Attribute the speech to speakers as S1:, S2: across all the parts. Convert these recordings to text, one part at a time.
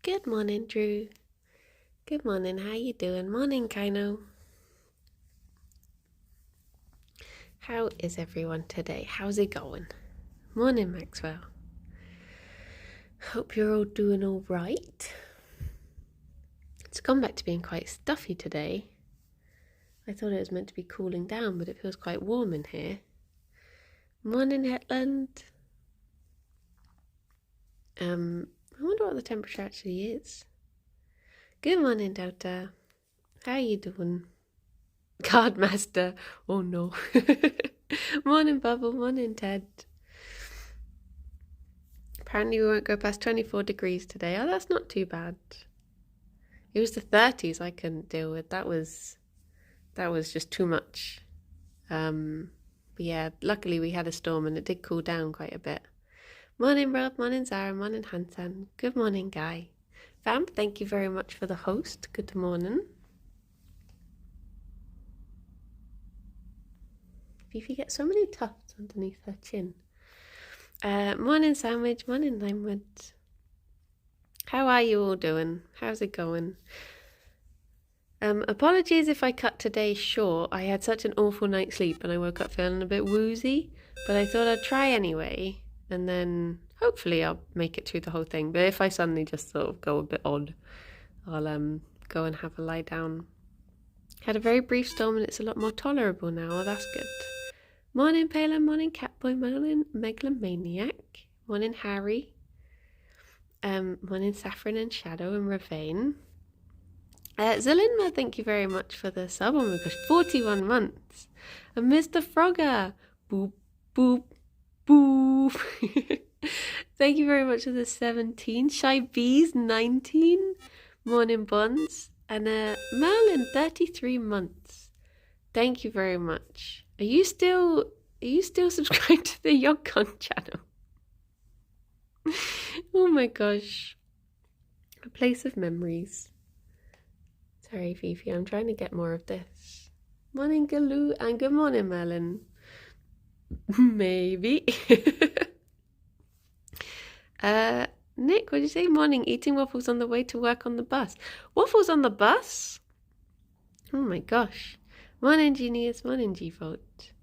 S1: Good morning, Drew. Good morning, how you doing? Morning, Kaino. How is everyone today? How's it going? Morning, Maxwell. Hope you're all doing all right. It's gone back to being quite stuffy today. I thought it was meant to be cooling down, but it feels quite warm in here. Morning, Hetland. I wonder what the temperature actually is. Good morning, Delta. How you doing? Cardmaster. Oh no. Morning, Bubble. Morning, Ted. Apparently we won't go past 24 degrees today. Oh, that's not too bad. It was the 30s I couldn't deal with. That was just too much. But yeah, luckily we had a storm and it did cool down quite a bit. Morning, Rob. Morning, Zara. Morning, Hansan. Good morning, Guy. Vamp, thank you very much for the host. Good morning. Fifi gets so many tufts underneath her chin. Morning, Sandwich. Morning, Limewood. How are you all doing? How's it going? Apologies if I cut today short. I had such an awful night's sleep and I woke up feeling a bit woozy, but I thought I'd try anyway, and then hopefully I'll make it through the whole thing. But if I suddenly just sort of go a bit odd, I'll go and have a lie down. Had a very brief storm and it's a lot more tolerable now. Oh, that's good. Morning, Palin. Morning, Catboy. Morning, Megalomaniac. Morning, Harry. Morning, Saffron and Shadow and Ravane. Zelinma, thank you very much for the sub. Oh my gosh, 41 months. And Mr. Frogger. Boop, boop, boop. Thank you very much for the 17. Shy Bees, 19. Morning, Buns. And Merlin, 33 months. Thank you very much. Are you still subscribed to the Yogcon channel? Oh my gosh. A place of memories. Sorry, Fifi, I'm trying to get more of this. Morning, Galoo, and good morning, Merlin. Maybe. Nick, what did you say? Morning, eating waffles on the way to work on the bus. Waffles on the bus? Oh my gosh. Morning, Genius. Morning, G-Vote.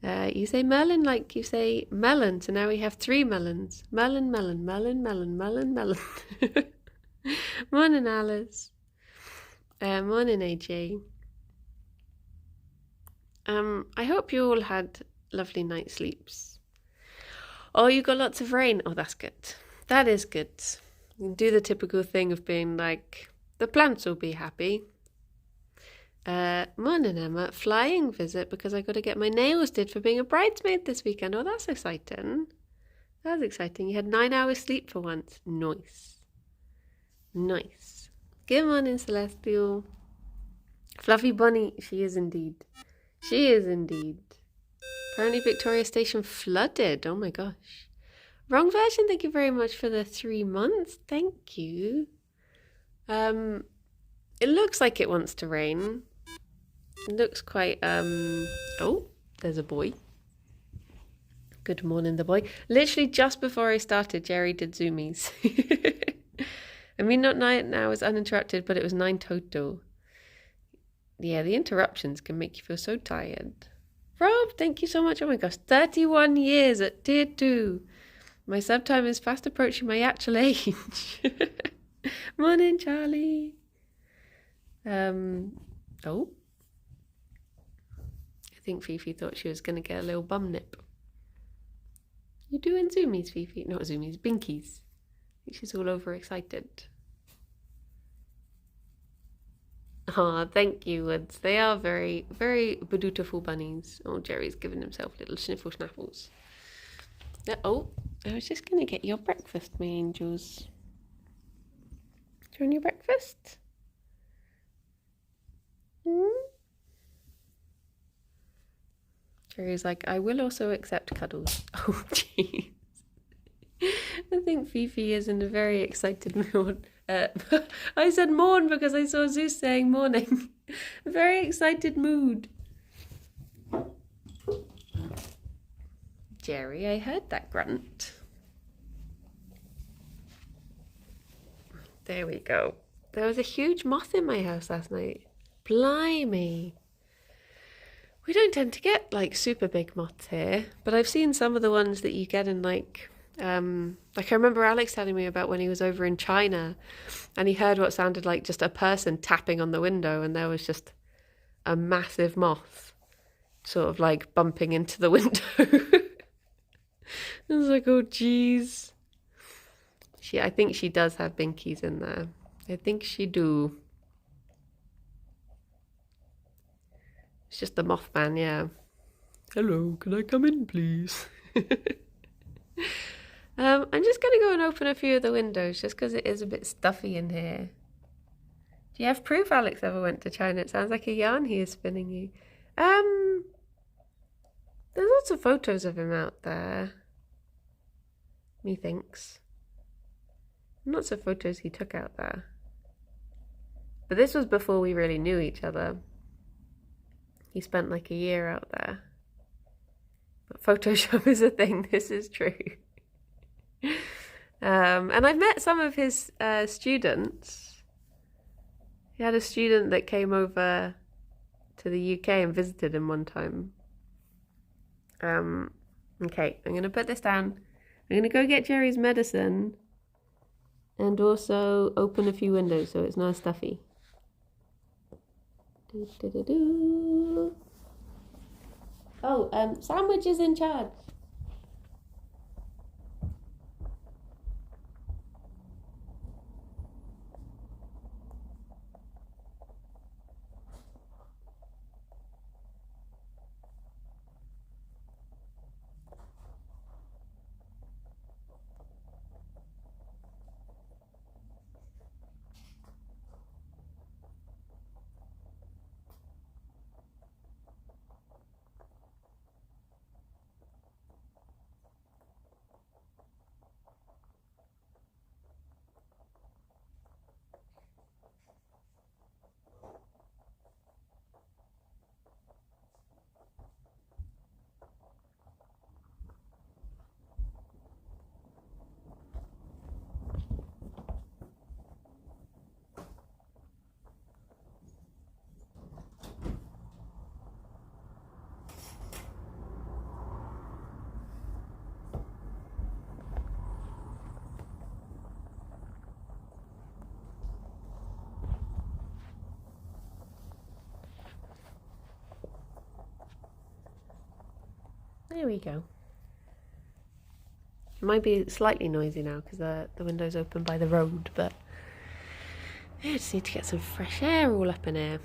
S1: You say Merlin like you say melon, so now we have 3 melons. Melon, melon, melon, melon, melon, melon. Morning, Alice. Morning, AJ. I hope you all had lovely night sleeps. Oh, you got lots of rain. Oh, that's good. That is good. You can do the typical thing of being like, the plants will be happy. Morning, Emma. Flying visit because I got to get my nails did for being a bridesmaid this weekend. Oh, that's exciting. That's exciting. You had 9 hours sleep for once. Nice. Nice. Good morning, Celestial. Fluffy Bunny. She is indeed. She is indeed. Apparently Victoria Station flooded. Oh my gosh. Wrong version. Thank you very much for the 3 months. Thank you. It looks like it wants to rain. It looks quite, oh, there's a boy. Good morning, the boy. Literally just before I started, Gerry did zoomies. I mean, not 9 hours uninterrupted, but it was 9 total. Yeah, the interruptions can make you feel so tired. Rob, thank you so much. Oh my gosh, 31 years at tier 2. My sub time is fast approaching my actual age. Morning, Charlie. Oh. I think Fifi thought she was going to get a little bum nip. You doing zoomies, Fifi? Not zoomies, binkies. I think she's all overexcited. Ah, thank you, Woods. They are very, very beautiful bunnies. Oh, Gerry's giving himself little sniffle snaffles. Oh, I was just going to get your breakfast, my angels. Do you want your breakfast? Gerry's like, I will also accept cuddles. Oh, jeez. I think Fifi is in a very excited mood. I said morn because I saw Zeus saying morning. A very excited mood. Gerry, I heard that grunt. There we go. There was a huge moth in my house last night. Blimey. We don't tend to get like super big moths here, but I've seen some of the ones that you get in like I remember Alex telling me about when he was over in China and he heard what sounded like just a person tapping on the window and there was just a massive moth sort of like bumping into the window. I was like, oh geez. I think she does have binkies in there. I think she do. It's just the Mothman, yeah. Hello, can I come in, please? I'm just going to go and open a few of the windows just because it is a bit stuffy in here. Do you have proof Alex ever went to China? It sounds like a yarn he is spinning you. There's lots of photos of him out there. Methinks. Lots of photos he took out there. But this was before we really knew each other. He spent like a year out there. But Photoshop is a thing, this is true. And I've met some of his students. He had a student that came over to the UK and visited him one time. Okay, I'm going to put this down. I'm going to go get Gerry's medicine and also open a few windows so it's not stuffy. Oh, Sandwich is in charge. There we go. It might be slightly noisy now because the window's open by the road, but I just need to get some fresh air all up in here.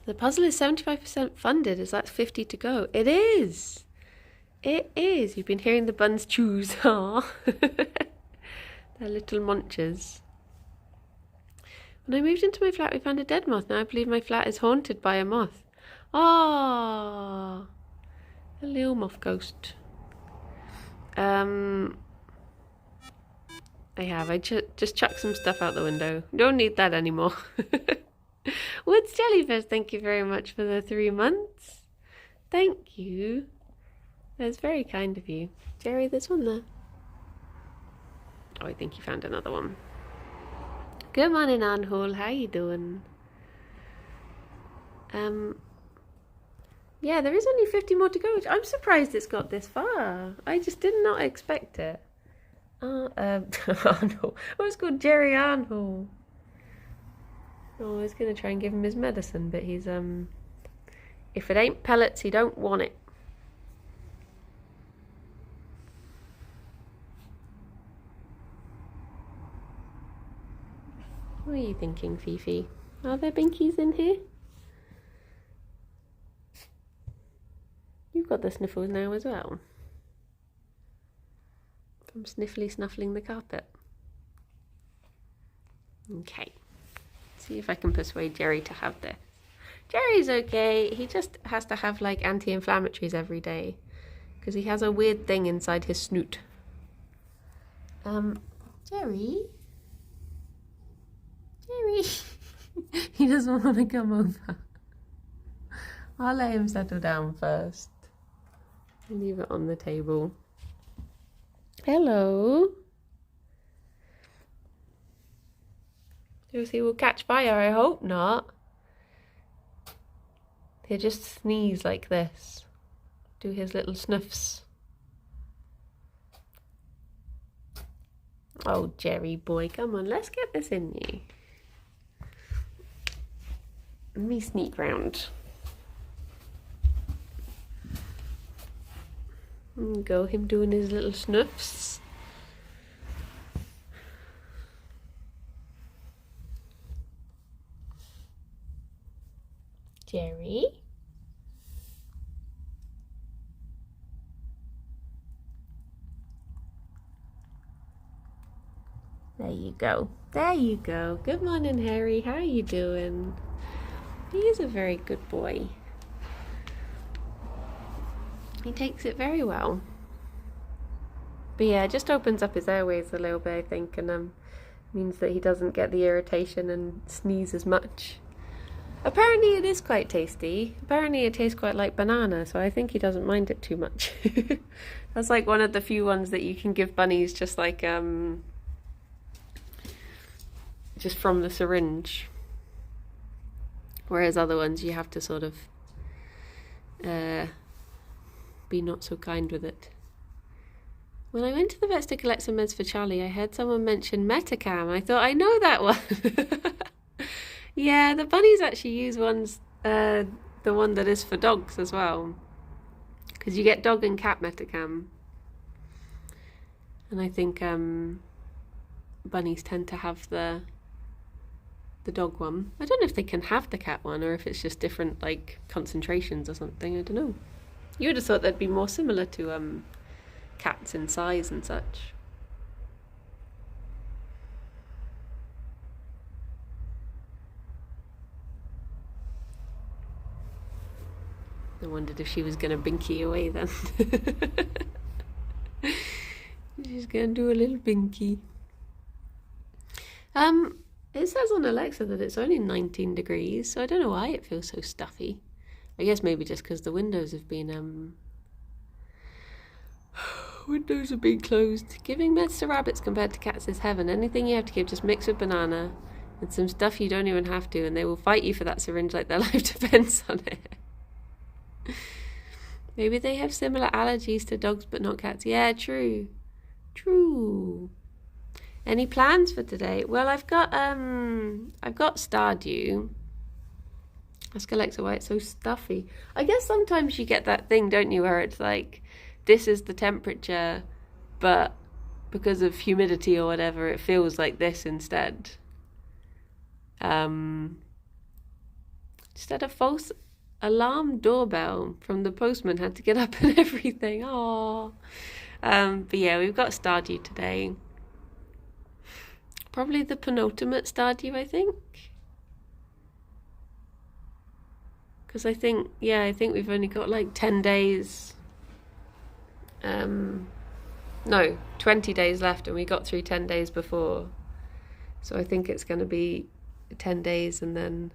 S1: The puzzle is 75% funded. Is that 50 to go? It is. It is. You've been hearing the buns chews. They're little munchers. When I moved into my flat, we found a dead moth. Now I believe my flat is haunted by a moth. Ah. A little moth ghost. I just chucked some stuff out the window. Don't need that anymore. Woods Jellyfish, thank you very much for the 3 months. Thank you. That's very kind of you. Gerry, there's one there. Oh, I think you found another one. Good morning, Anhole. How you doing? Yeah, there is only 50 more to go. I'm surprised it's got this far. I just did not expect it. Arnold. Oh, it's called Gerry Arnold. Oh, I was going to try and give him his medicine, but he's, if it ain't pellets, he don't want it. What are you thinking, Fifi? Are there binkies in here? You've got the sniffles now as well. I'm snuffling the carpet. Okay. See if I can persuade Gerry to have this. Gerry's okay. He just has to have like anti-inflammatories every day because he has a weird thing inside his snoot. Gerry? Gerry? He doesn't want to come over. I'll let him settle down first. Leave it on the table. Hello. Josie will catch fire, I hope not. He'll just sneeze like this. Do his little snuffs. Oh, Gerry boy, come on, let's get this in you. Let me sneak round. Go, him doing his little snuffs. Gerry. There you go. There you go. Good morning, Harry. How are you doing? He is a very good boy. He takes it very well. But yeah, it just opens up his airways a little bit, I think, and means that he doesn't get the irritation and sneeze as much. Apparently it is quite tasty. Apparently it tastes quite like banana, so I think he doesn't mind it too much. That's like one of the few ones that you can give bunnies just like just from the syringe. Whereas other ones you have to sort of be not so kind with it. When I went to the vets to collect some meds for Charlie, I heard someone mention Metacam. I thought, I know that one. Yeah, the bunnies actually use the one that is for dogs as well. Because you get dog and cat Metacam. And I think bunnies tend to have the dog one. I don't know if they can have the cat one or if it's just different like concentrations or something. I don't know. You would have thought they'd be more similar to cats in size and such. I wondered if she was going to binky away then. She's going to do a little binky. It says on Alexa that it's only 19 degrees, so I don't know why it feels so stuffy. I guess maybe just because the windows have been closed. Giving meds to rabbits compared to cats is heaven. Anything you have to give, just mix with banana and some stuff you don't even have to, and they will fight you for that syringe like their life depends on it. Maybe they have similar allergies to dogs but not cats. Yeah, true. Any plans for today? Well, I've got Stardew. Ask Alexa why it's so stuffy. I guess sometimes you get that thing, don't you, where it's like, this is the temperature, but because of humidity or whatever, it feels like this instead. Just had a false alarm doorbell from the postman. Had to get up and everything. Aww. But yeah, we've got Stardew today. Probably the penultimate Stardew, I think. Because I think we've only got like 10 days. No, 20 days left, and we got through 10 days before. So I think it's going to be 10 days and then...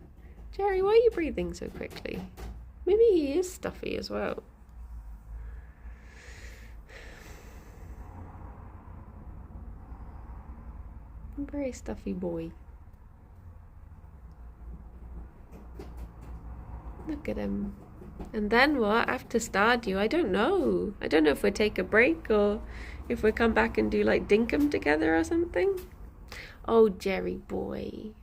S1: Gerry, why are you breathing so quickly? Maybe he is stuffy as well. Very stuffy boy. Look at him. And then what? After Stardew? I don't know. I don't know if we take a break or if we come back and do like Dinkum together or something. Oh, Gerry boy.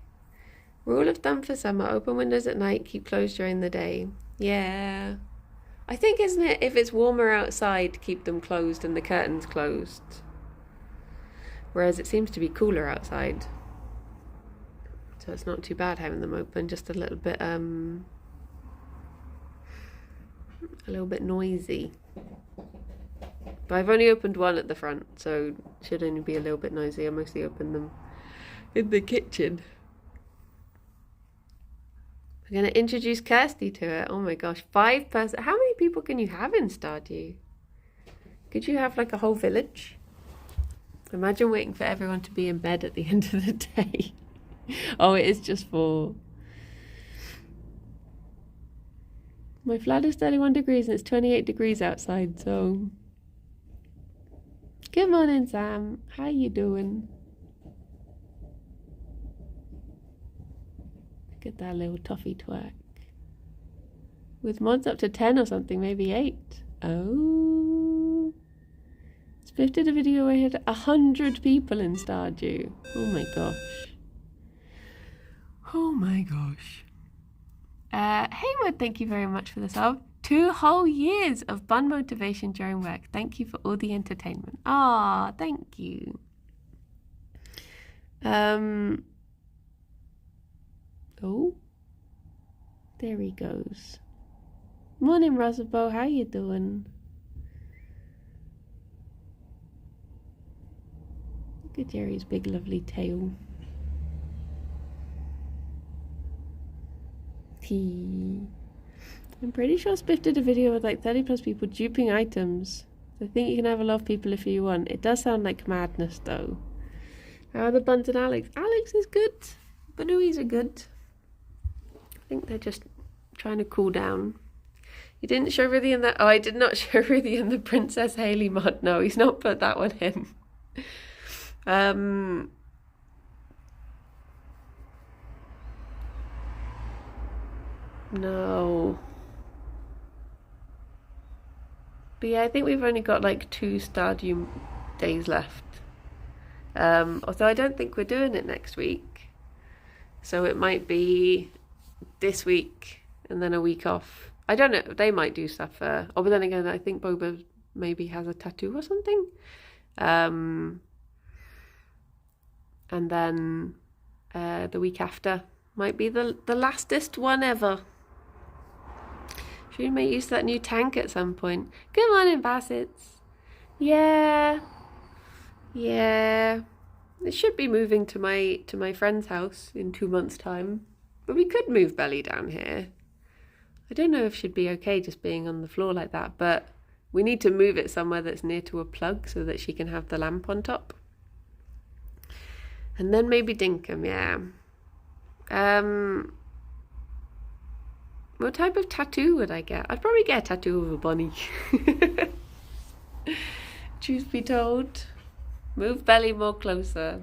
S1: Rule of thumb for summer, open windows at night, keep closed during the day. Yeah. I think, isn't it, if it's warmer outside, keep them closed and the curtains closed. Whereas it seems to be cooler outside. So it's not too bad having them open, just a little bit noisy. But I've only opened one at the front, so it should only be a little bit noisy. I mostly open them in the kitchen. We're going to introduce Kirsty to it. Oh my gosh, 5 person. How many people can you have in Stardew? Could you have like a whole village? Imagine waiting for everyone to be in bed at the end of the day. Oh, it is just 4. My flat is 31 degrees and it's 28 degrees outside, so... Good morning, Sam. How you doing? Look at that little toffee twerk. With mods up to 10 or something, maybe 8. Oh. Spiff did a video where he had 100 people in Stardew. Oh my gosh. Oh my gosh. Haywood, thank you very much for the sub. 2 whole years of bun motivation during work. Thank you for all the entertainment. Ah, thank you. Oh, there he goes. Morning, Rosabo. How you doing? Look at Jerry's big, lovely tail. I'm pretty sure Spiff did a video with like 30 plus people duping items. I think you can have a lot of people if you want. It does sound like madness though. How are the buns and Alex? Alex is good. Banooies are good. I think they're just trying to cool down. You didn't show Ruthie in that? Oh, I did not show Ruthie in the Princess Haley mod. No, he's not put that one in. No. But yeah, I think we've only got like 2 Stardew days left. Although I don't think we're doing it next week. So it might be this week and then a week off. I don't know, they might do stuff. But then again, I think Boba maybe has a tattoo or something. And then the week after might be the lastest one ever. Should we make use of that new tank at some point? Good morning, Bassets. Yeah. It should be moving to my friend's house in 2 months' time. But we could move Belly down here. I don't know if she'd be okay just being on the floor like that, but we need to move it somewhere that's near to a plug so that she can have the lamp on top. And then maybe Dinkum, yeah. What type of tattoo would I get? I'd probably get a tattoo of a bunny. Truth be told. Move Belly more closer.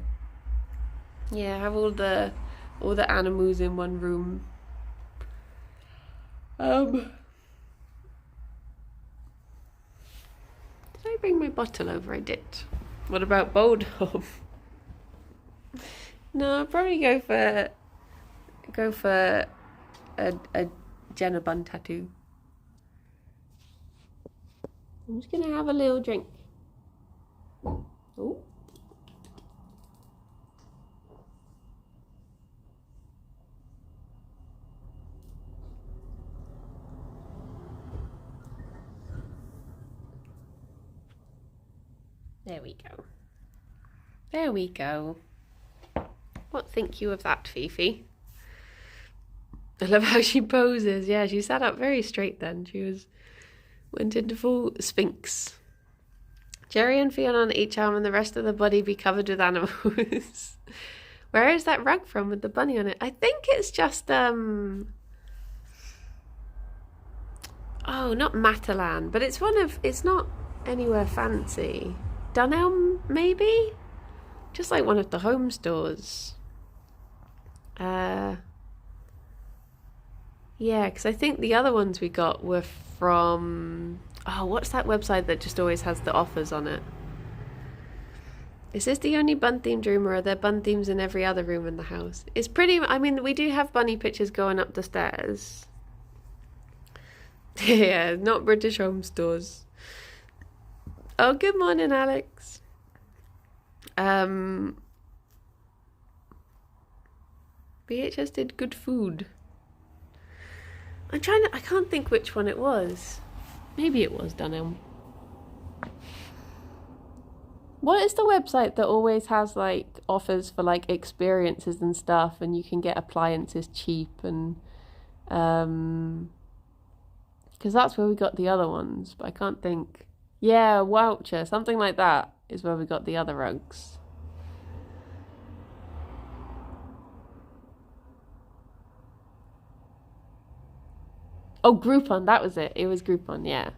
S1: Yeah, have all the animals in one room. Did I bring my bottle over? I did. What about Bodom? No, I'll probably go for a Jenna bun tattoo. I'm just gonna have a little drink. Oh. There we go. There we go. What think you of that, Fifi? I love how she poses. Yeah, she sat up very straight then. She went into full Sphinx. Gerry and Ffion on each arm and the rest of the body be covered with animals. Where is that rug from with the bunny on it? I think it's just oh, not Matalan, but it's not anywhere fancy. Dunelm, maybe? Just like one of the home stores. Yeah, because I think the other ones we got were from... Oh, what's that website that just always has the offers on it? Is this the only bun-themed room, or are there bun themes in every other room in the house? It's pretty... I mean, we do have bunny pictures going up the stairs. Yeah, not British home stores. Oh, good morning, Alex. BHS did good food. I can't think which one it was. Maybe it was Dunelm. What is the website that always has like offers for like experiences and stuff, and you can get appliances cheap, and because that's where we got the other ones, but I can't think. Yeah, Woucher, something like that is where we got the other rugs. Oh, Groupon, that was it. It was Groupon, yeah.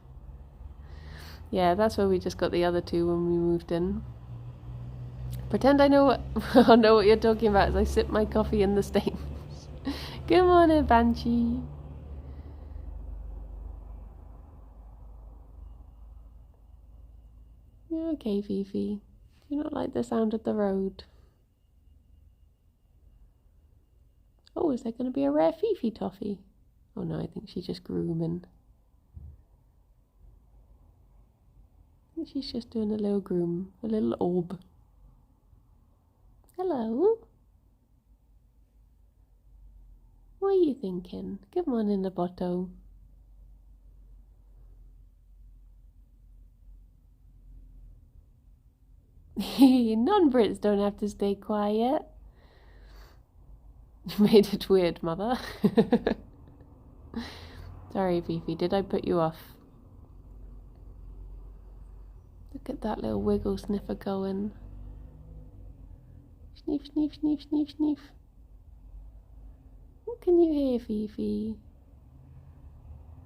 S1: Yeah, that's where we just got the other two when we moved in. Pretend I know what I know what you're talking about as I sip my coffee in the Stains. Good morning, Banshee. You okay, Fifi? Do you not like the sound of the road? Oh, is there going to be a rare Fifi toffee? Oh no, I think she's just grooming. I think she's just doing a little groom, a little orb. Hello? What are you thinking? Good morning, Naboto. Non-Brits don't have to stay quiet. You made it weird, Mother. Sorry, Fifi, did I put you off? Look at that little wiggle sniffer going. Sniff, sniff, sniff, sniff, sniff. What can you hear, Fifi?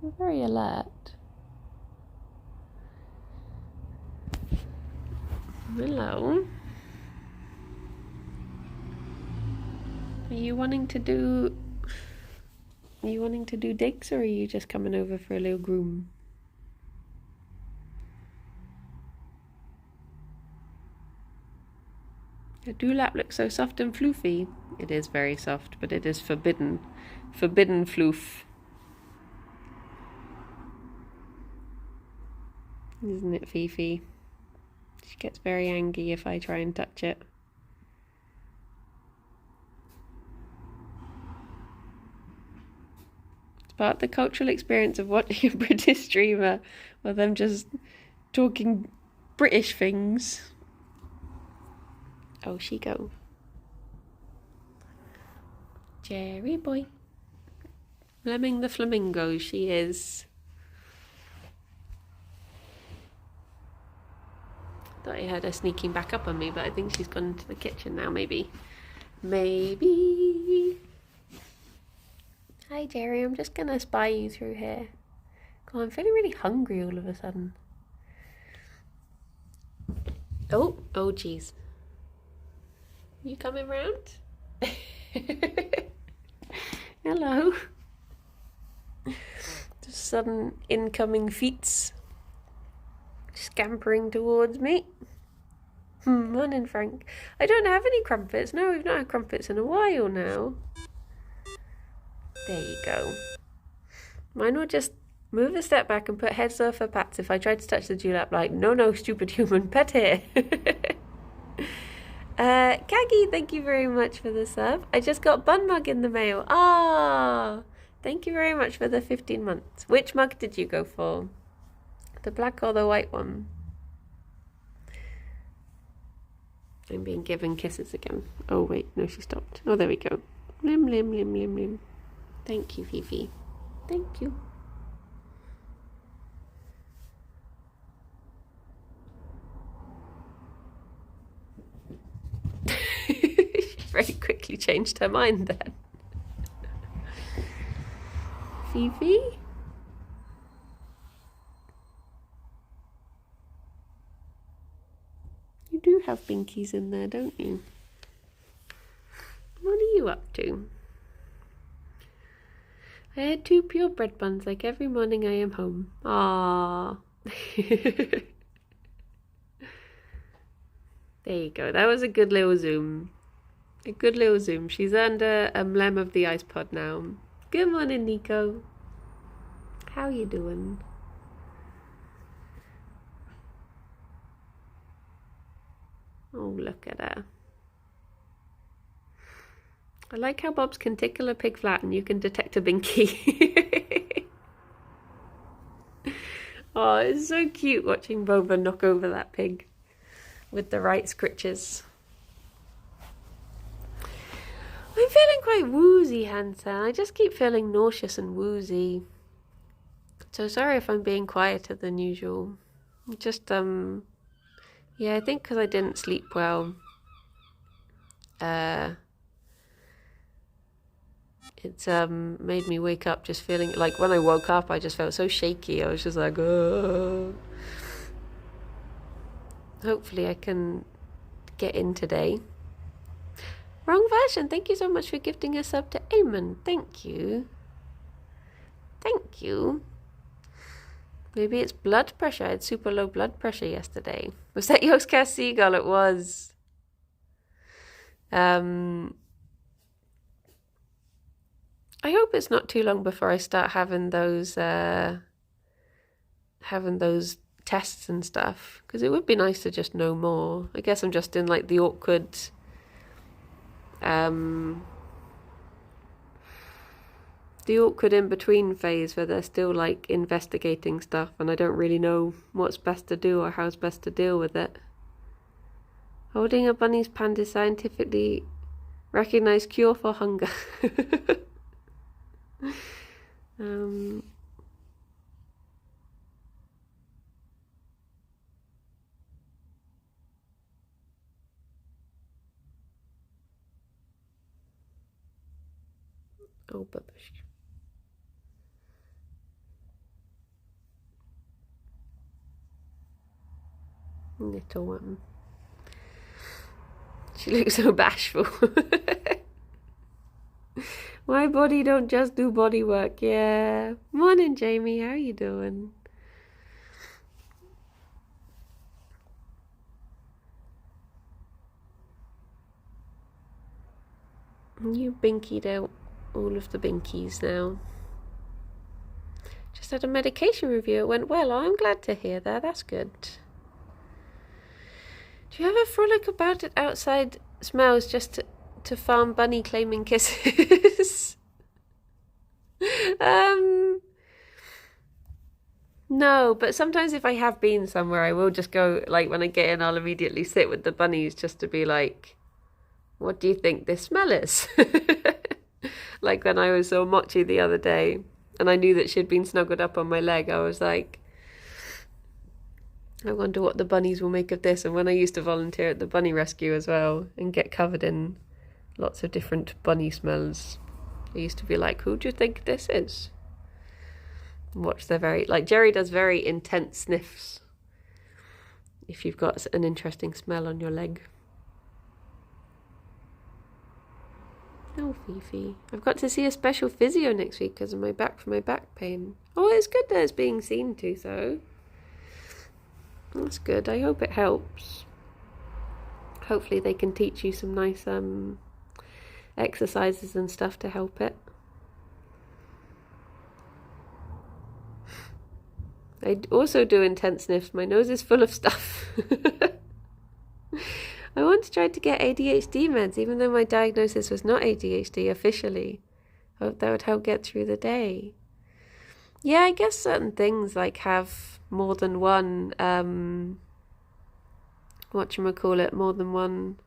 S1: You're very alert. Hello. Are you wanting to do digs, or are you just coming over for a little groom? The dewlap looks so soft and floofy. It is very soft, but it is forbidden. Forbidden floof. Isn't it, Fifi? She gets very angry if I try and touch it. It's part of the cultural experience of watching a British streamer, or them just talking British things. Oh, she go. Gerry boy. Lemming the flamingo, she is. Thought I heard her sneaking back up on me, but I think she's gone into the kitchen now, maybe. Maybe. Hi, Gerry, I'm just gonna spy you through here. God, I'm feeling really hungry all of a sudden. Oh, jeez. You coming round? Hello. Just sudden incoming feats scampering towards me. Morning, Frank. I don't have any crumpets. No, we've not had crumpets in a while now. There you go. Mine will just move a step back and put heads over for pats if I tried to touch the dewlap, like, no, stupid human, pet here. Kagi, thank you very much for the sub. I just got Bun Mug in the mail. Ah, thank you very much for the 15 months. Which mug did you go for? The black or the white one? I'm being given kisses again. Oh wait, no, she stopped. Oh, there we go. Lim, lim, lim, lim, lim. Thank you, Fifi. Thank you. She very quickly changed her mind then. Fifi? You do have binkies in there, don't you? What are you up to? I had 2 pure bread buns like every morning I am home. Ah. There you go. That was a good little zoom. A good little zoom. She's under a mlem of the ice pod now. Good morning, Nico. How you doing? Oh, look at her. I like how Bobs can tickle a pig flat and you can detect a binky. Oh, it's so cute watching Boba knock over that pig with the right scritches. I'm feeling quite woozy, Hansen. I just keep feeling nauseous and woozy. So sorry if I'm being quieter than usual. Just, yeah, I think because I didn't sleep well. It's made me wake up just feeling like when I woke up I just felt so shaky. I was just like, oh. Hopefully I can get in today. Wrong version. Thank you so much for gifting a sub to Eamon. Thank you. Thank you. Maybe it's blood pressure. I had super low blood pressure yesterday. Was that Yogscast Seagull? It was. I hope it's not too long before I start having those tests and stuff, because it would be nice to just know more. I guess I'm just in like the awkward in-between phase where they're still like investigating stuff and I don't really know what's best to do or how's best to deal with it. Holding a bunny's pant is scientifically recognized cure for hunger. Oh, babushka. Little one. She looks so bashful. My body don't just do body work. Yeah. Morning, Jamie. How are you doing? You binkied out all of the binkies now. Just had a medication review. It went well. Oh, I'm glad to hear that. That's good. Do you ever frolic about it outside smells just to farm bunny claiming kisses? No, but sometimes if I have been somewhere, I will just go, like when I get in, I'll immediately sit with the bunnies just to be like, what do you think this smell is? Like when I was so Mochi the other day and I knew that she'd been snuggled up on my leg, I was like, I wonder what the bunnies will make of this. And when I used to volunteer at the bunny rescue as well and get covered in lots of different bunny smells, I used to be like, who do you think this is? And watch their Gerry does very intense sniffs if you've got an interesting smell on your leg. Oh, Fifi. I've got to see a special physio next week because of my back pain. Oh, it's good that it's being seen to, though. That's good. I hope it helps. Hopefully they can teach you some nice exercises and stuff to help it. I also do intense sniffs. My nose is full of stuff. I once tried to get ADHD meds, even though my diagnosis was not ADHD officially. I hope that would help get through the day. Yeah, I guess certain things like have more than one, more than one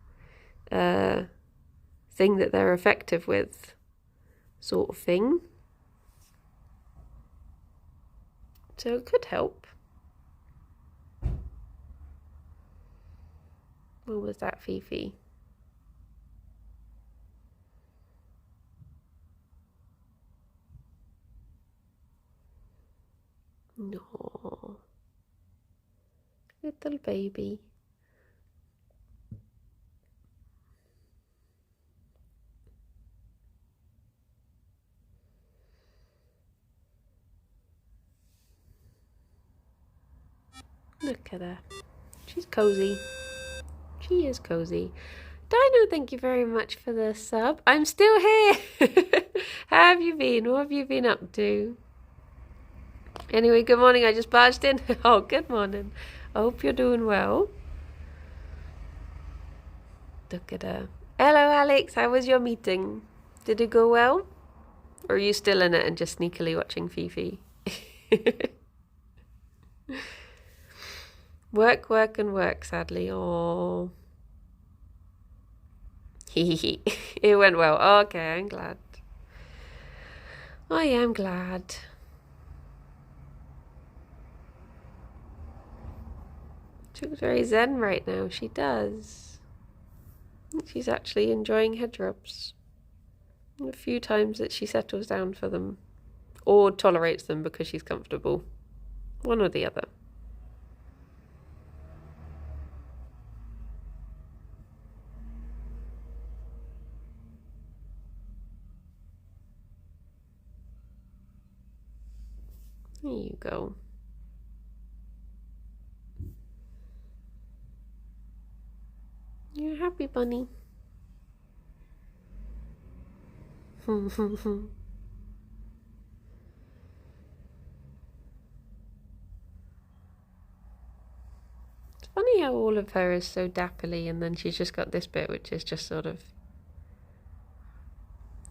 S1: thing that they're effective with, sort of thing. So it could help. What was that, Fifi? No. Little baby. Look at her. She's cozy. She is cozy. Dino, thank you very much for the sub. I'm still here. How have you been? What have you been up to? Anyway, good morning. I just barged in. Oh, good morning. I hope you're doing well. Look at her. Hello, Alex. How was your meeting? Did it go well? Or are you still in it and just sneakily watching Fifi? Work, work, and work, sadly. Oh. It went well. Okay, I'm glad. I am glad. She looks very zen right now. She does. She's actually enjoying head rubs. A few times that she settles down for them. Or tolerates them because she's comfortable. One or the other. There you go. You're a happy bunny. It's funny how all of her is so dapperly, and then she's just got this bit which is just sort of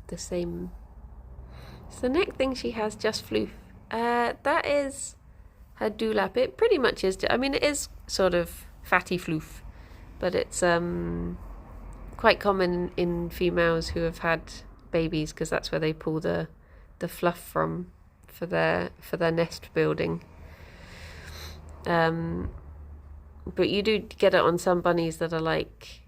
S1: the same. It's the neck thing she has, just floof. That is her dewlap. It pretty much is. I mean, it is sort of fatty floof, but it's quite common in females who have had babies, because that's where they pull the fluff from for their nest building. But you do get it on some bunnies that are like,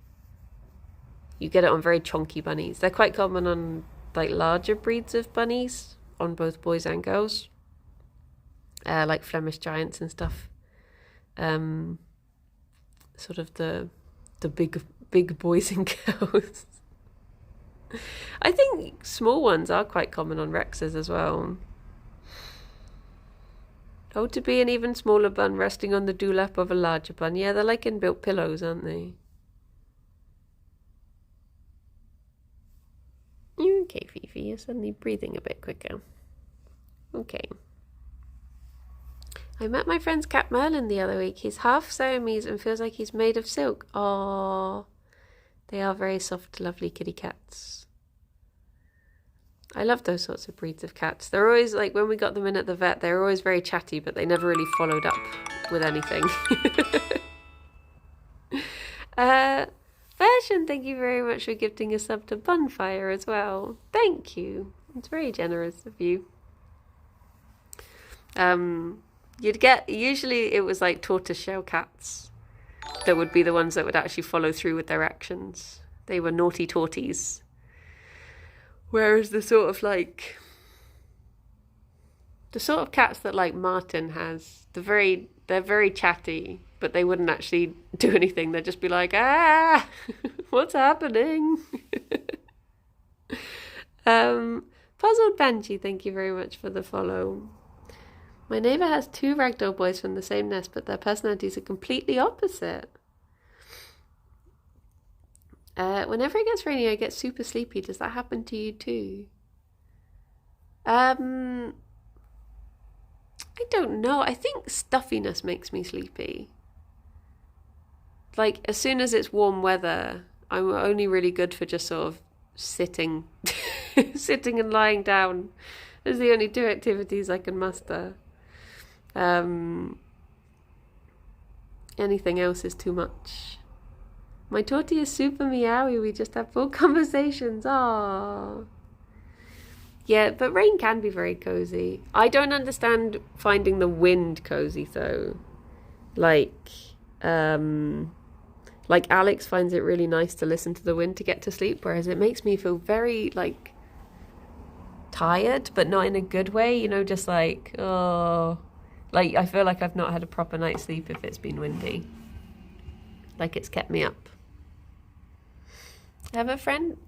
S1: you get it on very chonky bunnies. They're quite common on like larger breeds of bunnies, on both boys and girls, like Flemish giants and stuff. Sort of the big boys and girls. I think small ones are quite common on Rexes as well. Oh, to be an even smaller bun resting on the dewlap of a larger bun. Yeah, they're like inbuilt pillows, aren't they? Okay, Fifi, you're suddenly breathing a bit quicker. Okay. I met my friend's cat Merlin the other week. He's half Siamese and feels like he's made of silk. Aww. They are very soft, lovely kitty cats. I love those sorts of breeds of cats. They're always, like, when we got them in at the vet, they were always very chatty, but they never really followed up with anything. Version, thank you very much for gifting a sub to Bunfire as well. Thank you. It's very generous of you. You'd get, usually it was like tortoiseshell cats that would be the ones that would actually follow through with their actions. They were naughty torties. Whereas the sort of cats that like Martin has, they're very chatty, but they wouldn't actually do anything. They'd just be like, what's happening? Puzzled Banshee, thank you very much for the follow. My neighbour has 2 ragdoll boys from the same nest, but their personalities are completely opposite. Whenever it gets rainy, I get super sleepy. Does that happen to you too? I don't know. I think stuffiness makes me sleepy. Like, as soon as it's warm weather, I'm only really good for just sort of sitting and lying down. Those are the only 2 activities I can muster. Anything else is too much. My tortie is super meowy. We just have full conversations. Aww. Yeah, but rain can be very cozy. I don't understand finding the wind cozy though. Like Alex finds it really nice to listen to the wind to get to sleep, whereas it makes me feel very like tired, but not in a good way. You know, just like, oh, like I feel like I've not had a proper night's sleep if it's been windy. Like it's kept me up. I have a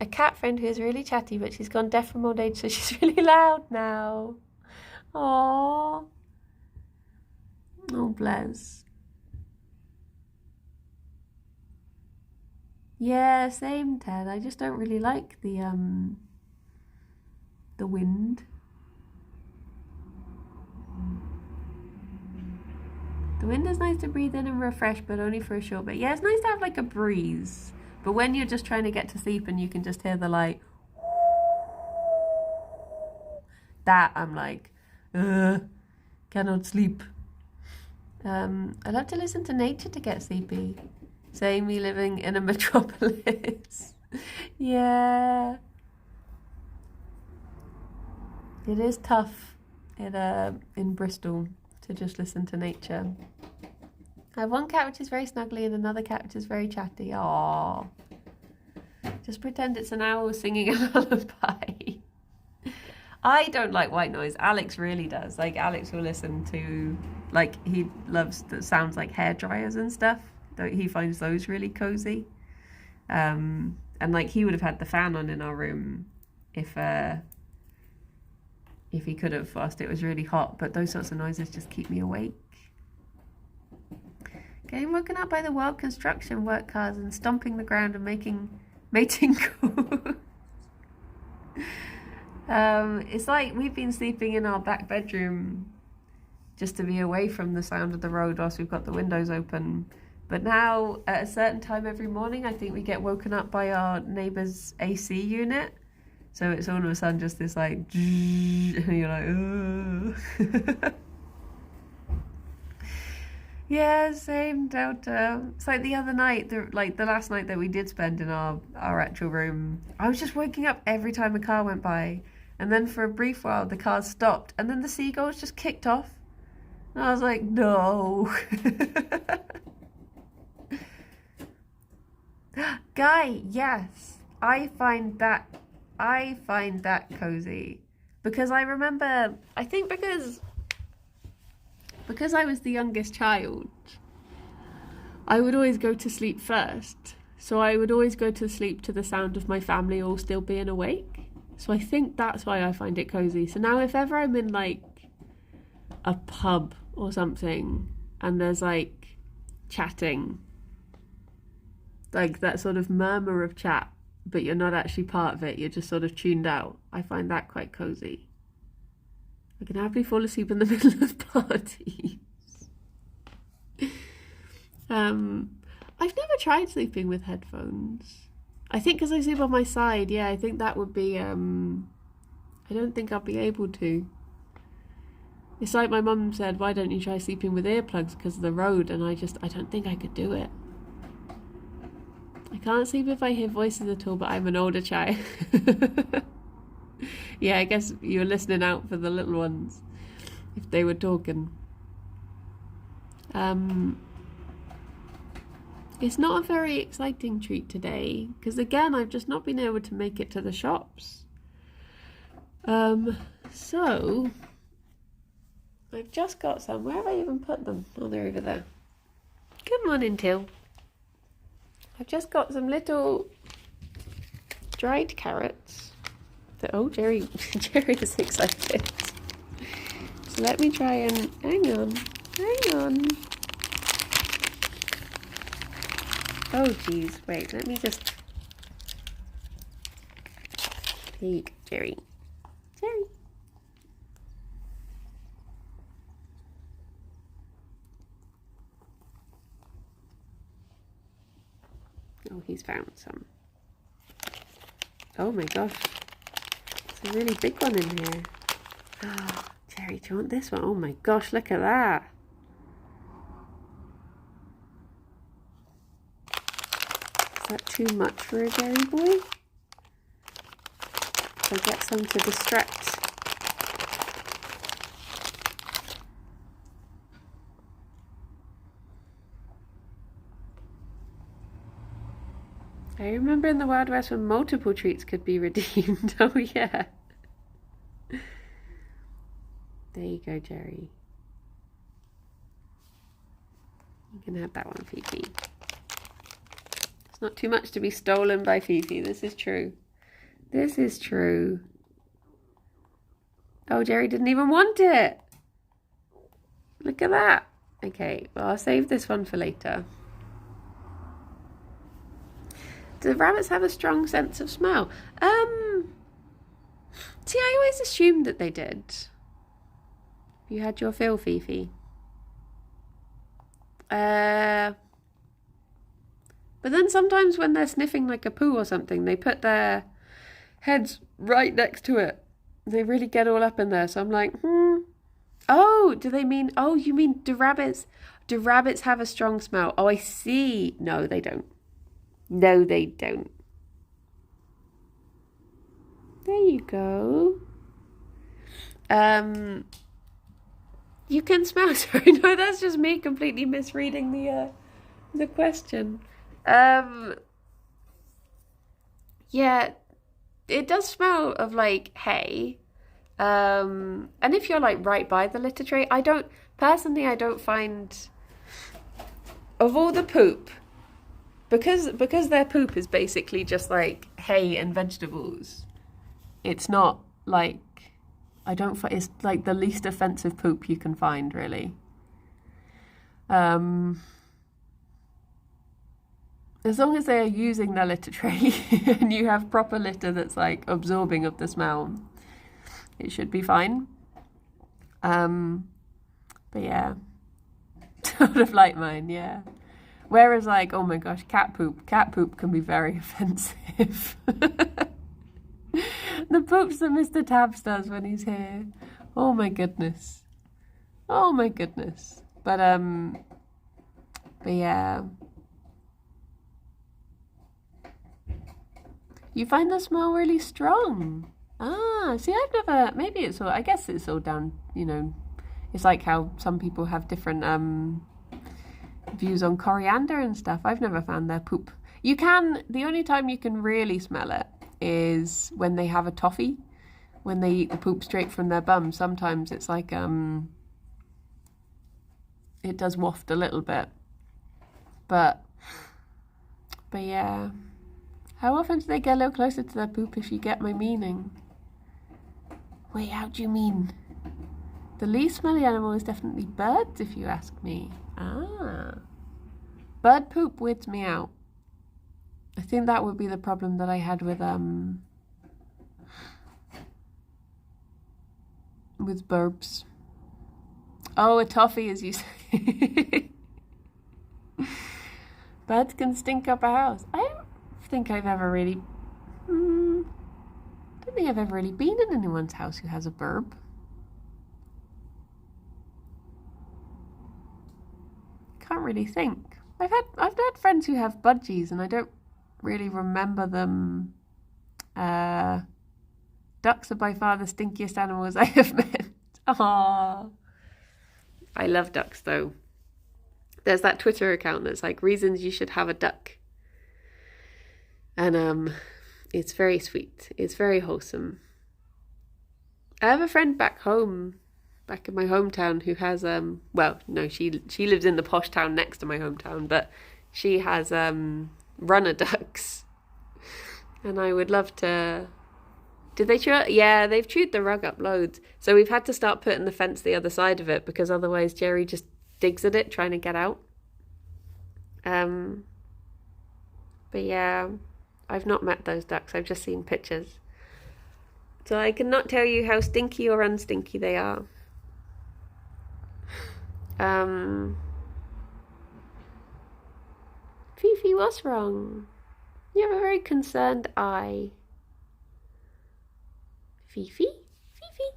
S1: cat friend who is really chatty, but she's gone deaf from old age, so she's really loud now. Aww. Oh, bless. Yeah, same, Ted. I just don't really like the wind. The wind is nice to breathe in and refresh, but only for a short bit. Yeah, it's nice to have like a breeze. But when you're just trying to get to sleep and you can just hear the like, that I'm like, cannot sleep. I love to listen to nature to get sleepy. Say me living in a metropolis. Yeah. It is tough in Bristol to just listen to nature. I have one cat which is very snuggly and another cat which is very chatty. Aww. Just pretend it's an owl singing a lullaby. I don't like white noise. Alex really does. Like, Alex will listen to, like, he loves the sounds like hair dryers and stuff. He finds those really cozy. And, like, he would have had the fan on in our room if if he could have whilst it was really hot, but those sorts of noises just keep me awake. Getting woken up by the wild construction work cars and stomping the ground and mating calls. It's like we've been sleeping in our back bedroom just to be away from the sound of the road whilst we've got the windows open. But now, at a certain time every morning, I think we get woken up by our neighbour's AC unit. So it's all of a sudden just this like, and you're like, ugh. Yeah, same Delta. It's like the other night, the last night that we did spend in our actual room, I was just waking up every time a car went by. And then for a brief while, the cars stopped. And then the seagulls just kicked off. And I was like, no. Guy, yes. I find that cozy. Because I remember, I think because I was the youngest child, I would always go to sleep first. So I would always go to sleep to the sound of my family all still being awake. So I think that's why I find it cozy. So now if ever I'm in like a pub or something and there's like chatting, like that sort of murmur of chat, but you're not actually part of it, you're just sort of tuned out, I find that quite cozy. I can happily fall asleep in the middle of parties. I've never tried sleeping with headphones. I think because I sleep on my side, yeah, I think that would be, I don't think I'll be able to. It's like my mum said, why don't you try sleeping with earplugs because of the road? And I don't think I could do it. I can't sleep if I hear voices at all, but I'm an older child. Yeah, I guess you're listening out for the little ones if they were talking. It's not a very exciting treat today because again I've just not been able to make it to the shops. So I've just got some. Where have I even put them? Oh, they're over there. Good morning, Till. I've just got some little dried carrots. Oh, Gerry is excited. So let me try and hang on. Oh geez, wait, let me just. Hey, Gerry. Oh, he's found some. Oh my gosh. It's a really big one in here. Oh, Gerry, do you want this one? Oh my gosh, look at that. Is that too much for a Gerry boy? I'll get some to distract. I remember in the Wild West when multiple treats could be redeemed. Oh yeah. There you go, Gerry. You can have that one, Fifi. It's not too much to be stolen by Fifi. This is true. This is true. Oh, Gerry didn't even want it. Look at that. Okay, well, I'll save this one for later. Do rabbits have a strong sense of smell? See, I always assumed that they did. You had your fill, Fifi. But then sometimes when they're sniffing like a poo or something, they put their heads right next to it. They really get all up in there. So I'm like, Oh, do they mean, oh, you mean do rabbits have a strong smell? Oh, I see. No, they don't. No, they don't. There you go. You can smell. Sorry, no, that's just me completely misreading the question. Yeah, it does smell of like hay. And if you're like right by the litter tray, I don't find of all the poop, because their poop is basically just like hay and vegetables. It's not like It's like the least offensive poop you can find, really. As long as they are using their litter tray and you have proper litter that's like absorbing of the smell, it should be fine. But yeah, sort of like mine, yeah. Whereas like, oh my gosh, cat poop can be very offensive. The poops that Mr. Tabs does when he's here. Oh my goodness. Oh my goodness. But yeah. You find the smell really strong. Ah, see, I've never, maybe it's all, I guess it's all down, you know, it's like how some people have different views on coriander and stuff. I've never found their poop. You can, the only time you can really smell it is when they have a toffee, when they eat the poop straight from their bum. Sometimes it's like, it does waft a little bit. But yeah. How often do they get a little closer to their poop, if you get my meaning? Wait, how do you mean? The least smelly animal is definitely birds, if you ask me. Ah. Bird poop weirds me out. I think that would be the problem that I had with burbs. Oh, a toffee, as you say. Birds can stink up a house. I don't think I've ever really... don't think I've ever really been in anyone's house who has a burb. Can't really think. I've had friends who have budgies, and I don't really remember them. Ducks are by far the stinkiest animals I have met. Aww. I love ducks though. There's that Twitter account that's like reasons you should have a duck. And it's very sweet. It's very wholesome. I have a friend back in my hometown who has well, no, she lives in the posh town next to my hometown, but she has runner ducks. And I would love to... Did they chew? Yeah, they've chewed the rug up loads. So we've had to start putting the fence the other side of it, because otherwise Gerry just digs at it trying to get out. But yeah, I've not met those ducks. I've just seen pictures. So I cannot tell you how stinky or unstinky they are. Fifi, what's wrong? You have a very concerned eye. Fifi? Fifi?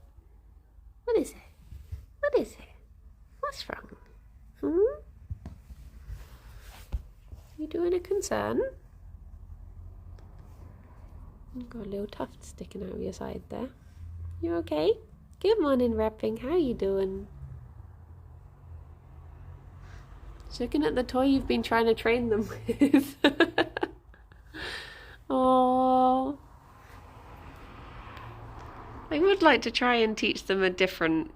S1: What is it? What is it? What's wrong? You doing a concern? You've got a little tuft sticking out of your side there. You okay? Good morning, Repping. How are you doing? Just looking at the toy you've been trying to train them with. Oh, I would like to try and teach them a different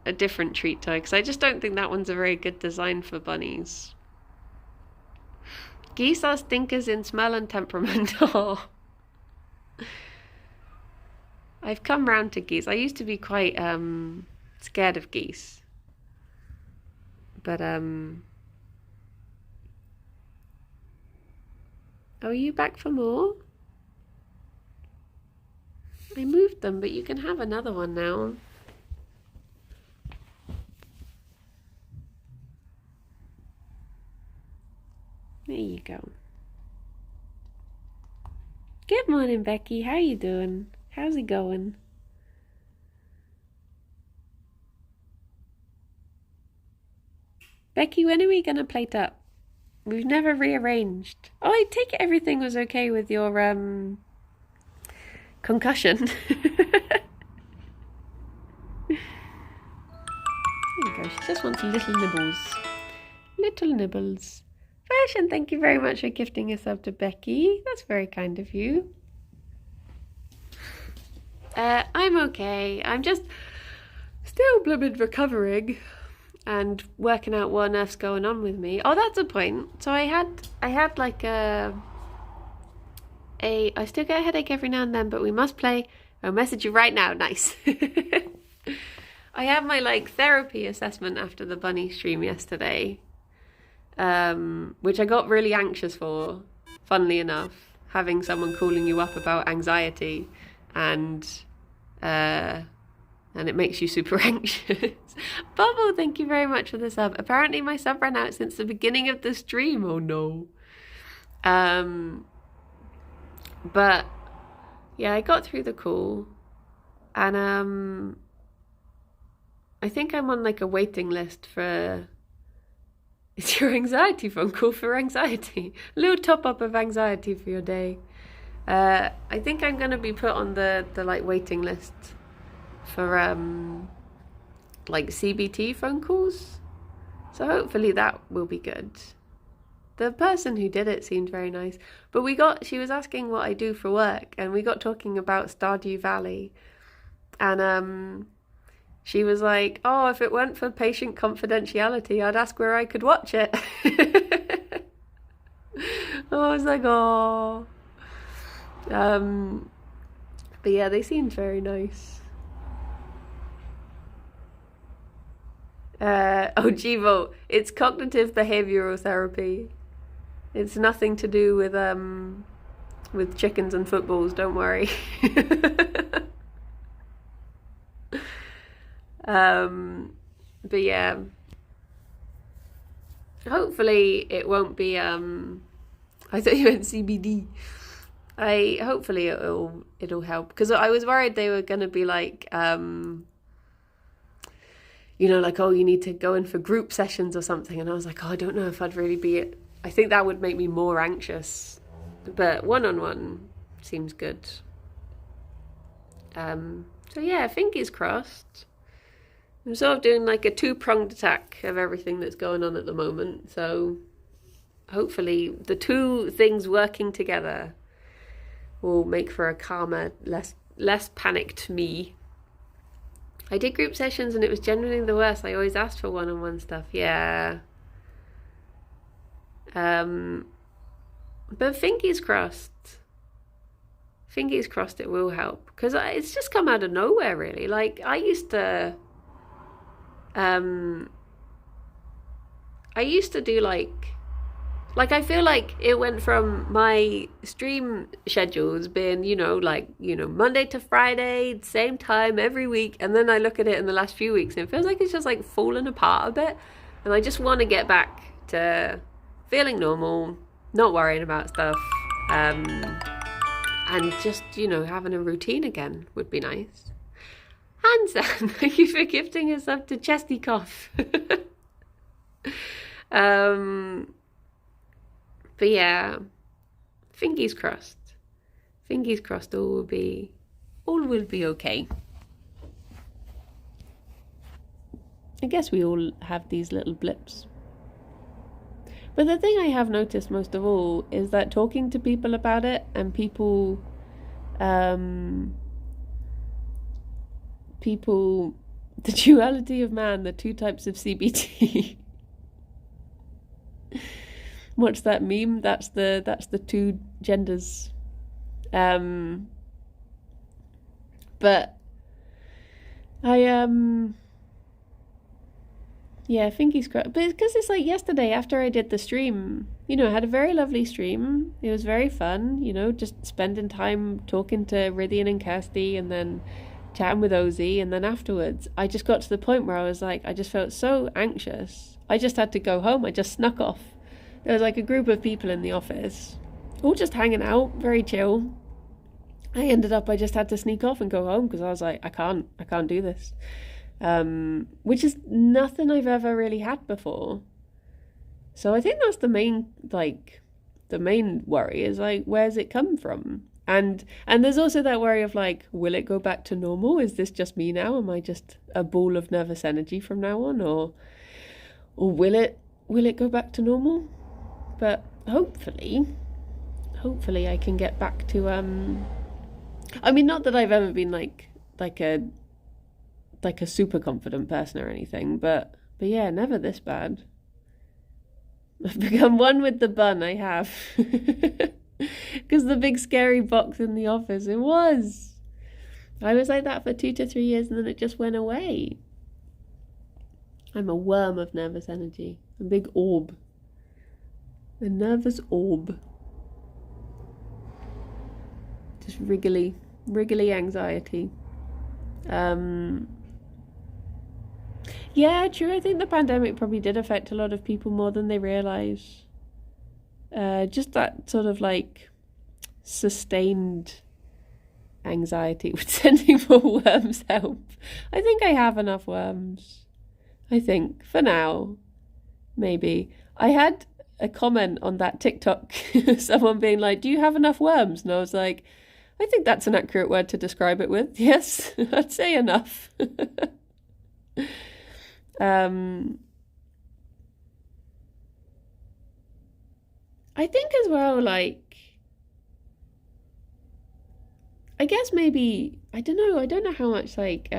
S1: treat toy, because I just don't think that one's a very good design for bunnies. Geese are stinkers in smell and temperament. Oh. I've come round to geese. I used to be quite scared of geese. But oh, are you back for more? I moved them, but you can have another one now. There you go. Good morning, Becky. How you doing? How's it going? Becky, when are we gonna plate up? We've never rearranged. Oh, I take it everything was okay with your concussion. There you go. She just wants little nibbles. Little nibbles. Fashion, thank you very much for gifting yourself to Becky. That's very kind of you. I'm okay. I'm just still blooming recovering and working out what on earth's going on with me. Oh, that's a point. So I had like I still get a headache every now and then, but we must play. I'll message you right now. Nice. I had my like therapy assessment after the bunny stream yesterday, which I got really anxious for, funnily enough, having someone calling you up about anxiety and it makes you super anxious. Bubble, thank you very much for the sub. Apparently my sub ran out since the beginning of the stream. Oh no. But yeah, I got through the call and I think I'm on like a waiting list for... It's your anxiety phone call for anxiety. A little top up of anxiety for your day. I think I'm going to be put on the like waiting list for like CBT phone calls. So hopefully that will be good. The person who did it seemed very nice. But she was asking what I do for work and we got talking about Stardew Valley. And she was like, oh, if it weren't for patient confidentiality, I'd ask where I could watch it. I was like, oh. But yeah, they seemed very nice. Jivo, it's cognitive behavioral therapy. It's nothing to do with chickens and footballs, don't worry. But yeah, hopefully it won't be, I thought you meant CBD. Hopefully it'll help, because I was worried they were going to be like, like, oh, you need to go in for group sessions or something. And I was like, oh, I don't know if I'd really be, I think that would make me more anxious, but one-on-one seems good. So yeah, fingers crossed. I'm sort of doing like a two-pronged attack of everything that's going on at the moment. So hopefully the two things working together will make for a calmer, less panicked me. I did group sessions and it was generally the worst. I always asked for one-on-one stuff. Yeah. But fingers crossed. Fingers crossed it will help. Because it's just come out of nowhere, really. Like, I used to do like I feel like it went from my stream schedules being, Monday to Friday, same time every week, and then I look at it in the last few weeks and it feels like it's just like fallen apart a bit, and I just want to get back to feeling normal, not worrying about stuff, and just, having a routine again would be nice. Hansan, thank you for gifting us up to Chesty Cough. But yeah, fingers crossed. Fingers crossed all will be okay. I guess we all have these little blips. But the thing I have noticed most of all is that talking to people about it and people, the duality of man, the two types of CBT. What's that meme? That's the two genders. But I yeah, fingers crossed. But because it's like yesterday after I did the stream, I had a very lovely stream. It was very fun, just spending time talking to Rythian and Kirsty and then chatting with Ozzy, and then afterwards I just got to the point where I was like, I just felt so anxious. I just had to go home. I just snuck off. There was like a group of people in the office, all just hanging out, very chill. I just had to sneak off and go home because I was like, I can't do this. Which is nothing I've ever really had before. So I think that's the main worry is like, where's it come from? And there's also that worry of like, will it go back to normal? Is this just me now? Am I just a ball of nervous energy from now on? Or will it go back to normal? But hopefully I can get back to I mean, not that I've ever been like a super confident person or anything, but yeah, never this bad. I've become one with the bun, I have. Because the big scary box in the office, it was. I was like that for 2 to 3 years and then it just went away. I'm a worm of nervous energy. A big orb. A nervous orb. Just wriggly anxiety. Yeah, true. I think the pandemic probably did affect a lot of people more than they realise. Just that sort of like sustained anxiety with sending for worms help. I think I have enough worms. I think, for now. Maybe. I had a comment on that TikTok, someone being like, do you have enough worms? And I was like, I think that's an accurate word to describe it with. Yes, I'd say enough. I think as well, like, I guess maybe, I don't know how much, like,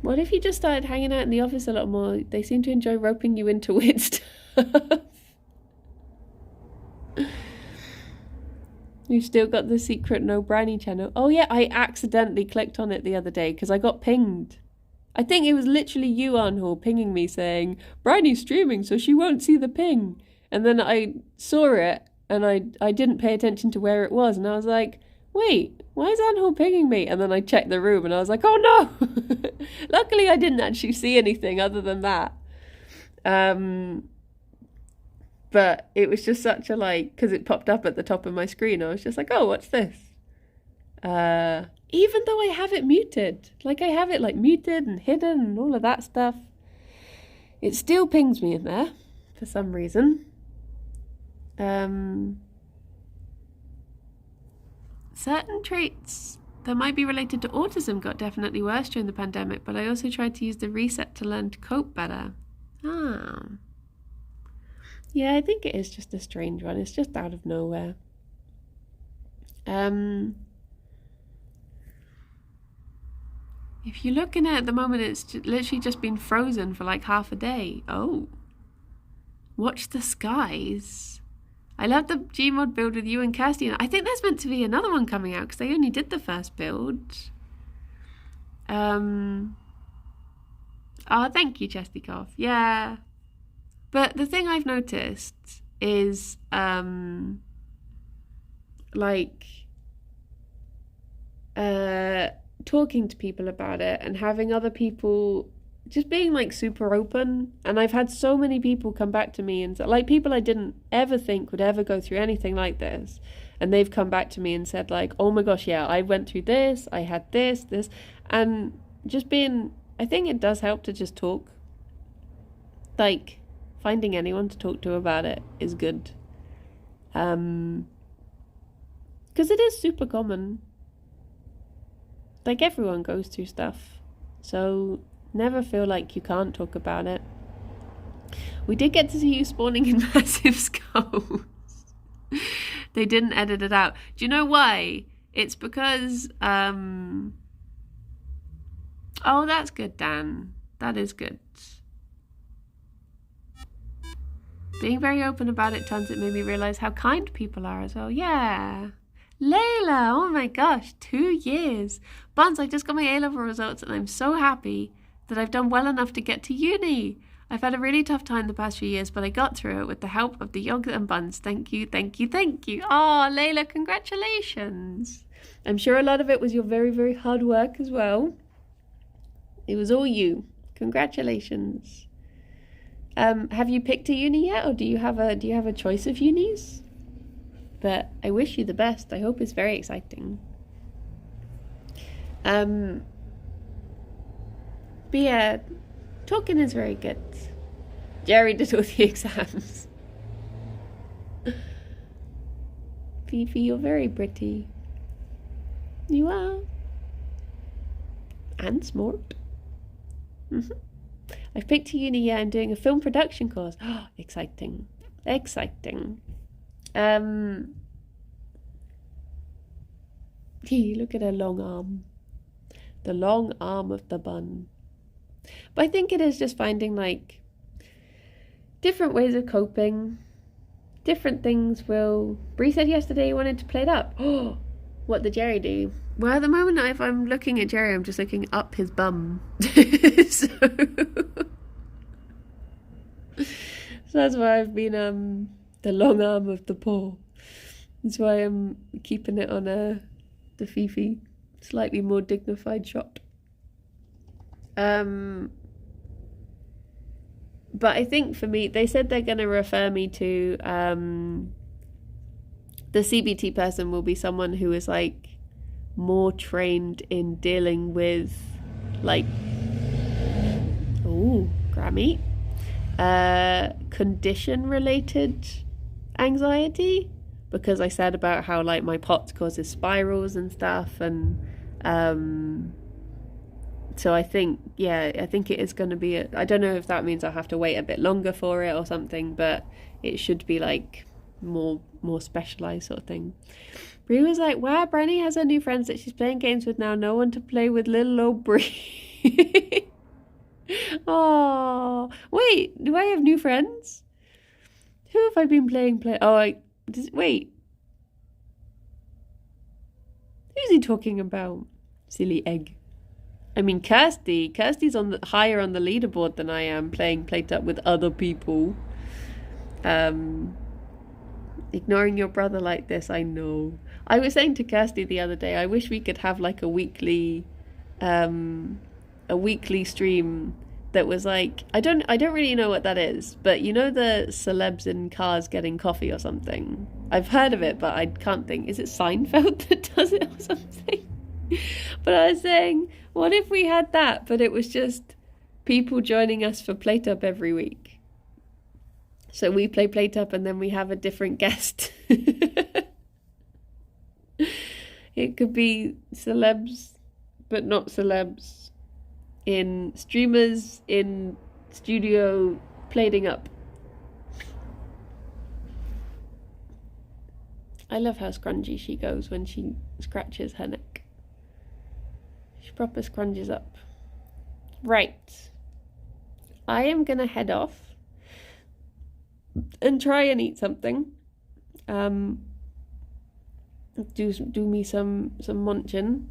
S1: what if you just started hanging out in the office a lot more? They seem to enjoy roping you into weird stuff. You've still got the secret no brownie channel. Oh yeah, I accidentally clicked on it the other day because I got pinged. I think it was literally you, Arnhall, pinging me saying, Brownie's streaming so she won't see the ping. And then I saw it and I didn't pay attention to where it was. And I was like, wait, why is Arnhall pinging me? And then I checked the room and I was like, oh no. Luckily I didn't actually see anything other than that. But it was just such a like, because it popped up at the top of my screen. I was just like, oh, what's this? Even though I have it muted, like I have it like muted and hidden and all of that stuff, it still pings me in there for some reason. Certain traits that might be related to autism got definitely worse during the pandemic, but I also tried to use the reset to learn to cope better. Yeah, I think it is just a strange one. It's just out of nowhere. If you're looking at the moment, it's literally just been frozen for like half a day. Oh. Watch the skies. I love the Gmod build with you and Kirsty. I think there's meant to be another one coming out because they only did the first build. Oh, thank you, Chestikov. Yeah. But the thing I've noticed is, talking to people about it and having other people just being like super open. And I've had so many people come back to me and like people I didn't ever think would ever go through anything like this. And they've come back to me and said like, oh my gosh, yeah, I went through this, I had this, and just being, I think it does help to just talk. Like, finding anyone to talk to about it is good. Because it is super common. Like, everyone goes through stuff. So, never feel like you can't talk about it. We did get to see you spawning in massive skulls. They didn't edit it out. Do you know why? It's because, oh, that's good, Dan. That is good. Being very open about it, it made me realise how kind people are as well. Yeah. Layla, oh my gosh, 2 years. Buns, I just got my A-level results and I'm so happy that I've done well enough to get to uni. I've had a really tough time the past few years, but I got through it with the help of the yogurt and buns. Thank you, thank you, thank you. Oh, Layla, congratulations. I'm sure a lot of it was your very, very hard work as well. It was all you. Congratulations. Have you picked a uni yet, or do you have a choice of unis? But I wish you the best. I hope it's very exciting. But yeah, talking is very good. Gerry did all the exams. Fifi, you're very pretty. You are. And smart. Mm-hmm. I've picked a uni, yeah, I'm doing a film production course. Oh, exciting. Exciting. Look at her long arm. The long arm of the bun. But I think it is just finding, like, different ways of coping. Different things will... Bree said yesterday you wanted to play it up. Oh, What did Gerry do? Well, at the moment, if I'm looking at Gerry, I'm just looking up his bum. so, so that's why I've been the long arm of the paw. That's why I'm keeping it on the Fifi, slightly more dignified shot. But I think for me, they said they're going to refer me to the CBT person will be someone who is like more trained in dealing with like Grammy condition related anxiety, because I said about how like my POTS causes spirals and stuff, and so I think it is going to be I don't know if that means I'll have to wait a bit longer for it or something, but it should be like more specialized sort of thing. Brie was like, wow, Brenny has her new friends that she's playing games with now. No one to play with little old Brie. Oh, wait, do I have new friends? Who have I been playing? Wait. Who's he talking about? Silly egg. I mean, Kirsty. Kirsty's higher on the leaderboard than I am, playing Plate Up with other people. Ignoring your brother like this, I know. I was saying to Kirsty the other day, I wish we could have like a weekly stream that was like, I don't really know what that is, but you know the celebs in cars getting coffee or something? I've heard of it, but I can't think. Is it Seinfeld that does it or something? But I was saying, what if we had that, but it was just people joining us for Plate Up every week? So we play Plate Up and then we have a different guest. It could be celebs, but not celebs. In streamers in studio plating up. I love how scrungy she goes when she scratches her neck. She proper scrunches up. Right. I am gonna head off and try and eat something. Do me some munching.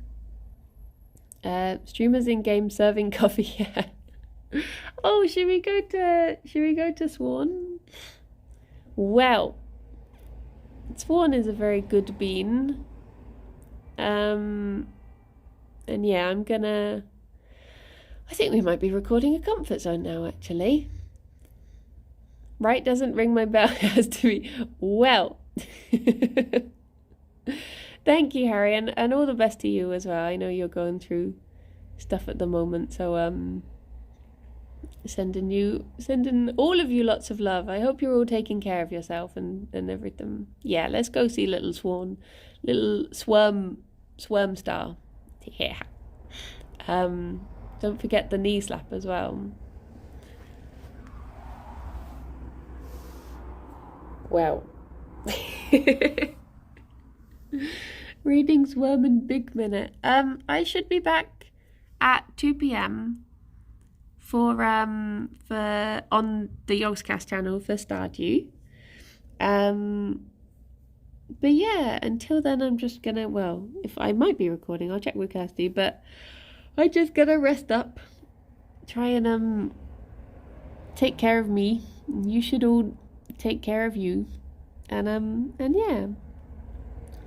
S1: Streamers in game serving coffee. Yeah. Oh, should we go to Swan? Well, Swan is a very good bean. And yeah, I think we might be recording a comfort zone now, actually. Right, doesn't ring my bell. It has to be. Well. Thank you, Harry, and all the best to you as well. I know you're going through stuff at the moment, so sending all of you lots of love. I hope you're all taking care of yourself and everything. Yeah, let's go see little Swan, little Swarm Star. Yeah. Don't forget the knee slap as well. Wow. Reading Swarm in Big Minute. I should be back at 2 p.m. for on the Yogscast channel for Stardew. But yeah, until then I'm just gonna, well, if I might be recording, I'll check with Kirsty, but I'm just gonna rest up, try and take care of me. You should all take care of you, and yeah,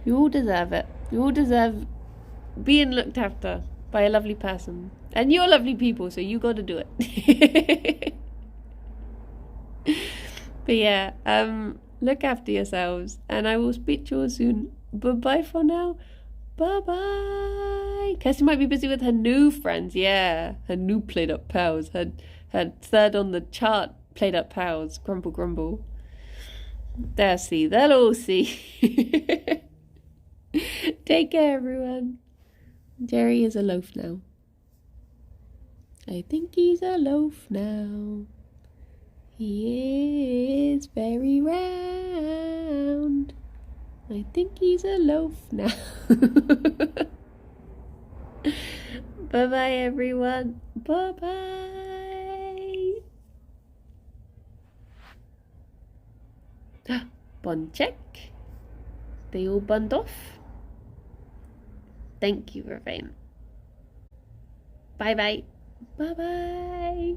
S1: you all deserve it. You all deserve being looked after by a lovely person, and you're lovely people, so you got to do it. But yeah, look after yourselves, and I will speak to you all soon. Bye for now. Bye. Kirsty might be busy with her new friends. Yeah, her new Plate Up pals. Her third on the chart Plate Up pals. Grumble. They'll all see. Take care, everyone. Gerry is a loaf now. I think he's a loaf now. He is very round. I think he's a loaf now. Bye-bye, everyone. Bye-bye. Bun check. They all bunned off. Thank you, Ffion. Bye bye. Bye bye.